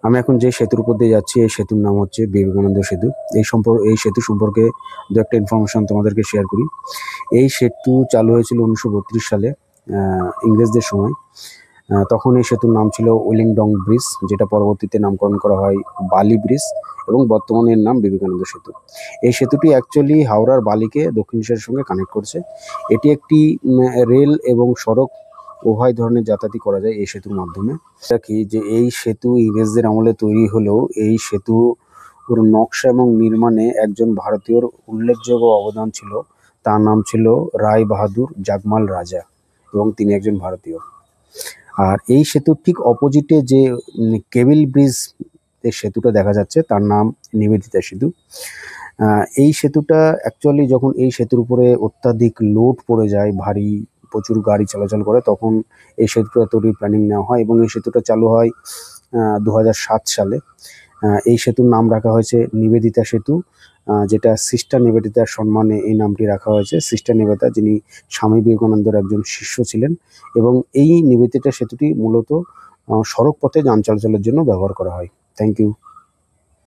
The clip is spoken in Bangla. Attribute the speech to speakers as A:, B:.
A: আমি এখন যে সেতুর উপর দিয়ে যাচ্ছি এই সেতুর নাম হচ্ছে বিবেকানন্দ সেতু। এই সেতু সম্পর্কে দু একটা ইনফরমেশন তোমাদেরকে শেয়ার করি। এই সেতু চালু হয়েছিল 1932 সালে ইংরেজদের সময়। তখন এই সেতুর নাম ছিল ওয়েলিংডং ব্রিজ, যেটা পরবর্তীতে নামকরণ করা হয় বালি ব্রিজ, এবং বর্তমানে এর নাম বিবেকানন্দ সেতু। এই সেতুটি অ্যাকচুয়ালি হাওড়ার বালিকে দক্ষিণেশ্বরের সঙ্গে কানেক্ট করছে। এটি একটি রেল এবং সড়ক উভয় ধরনের যাতায়াতই করা যায় এই সেতুর মাধ্যমে। রাখি যে এই সেতু ইংরেজদের আমলে তৈরি হলেও এই সেতুর নকশা এবং নির্মাণে একজন ভারতীয়র উল্লেখযোগ্য অবদান ছিল। তার নাম ছিল রায় বাহাদুর জাগমাল রাজা, এবং তিনি একজন ভারতীয়। আর এই সেতুর ঠিক অপোজিটে যে কেবল ব্রিজ এর সেতুটা দেখা যাচ্ছে তার নাম নিবেদিতা সেতু। এই সেতুটা অ্যাকচুয়ালি যখন এই সেতুর উপরে অত্যাধিক লোড পড়ে যায়, ভারী প্রচুর গাড়ি চলাচল করে, তখন এই সেতুটা তৈরির প্ল্যানিং নেওয়া হয় এবং এই সেতুটা চালু হয় 2007 সালে। এই সেতুর নাম রাখা হয়েছে নিবেদিতা সেতু, যেটা সিস্টার নিবেদিতার সম্মানে এই নামটি রাখা হয়েছে। সিস্টার নিবেদিতা যিনি স্বামী বিবেকানন্দের একজন শিষ্য ছিলেন, এবং এই নিবেদিতা সেতুটি মূলত সড়ক পথে যান চলাচলের জন্য ব্যবহার করা হয়। Thank you.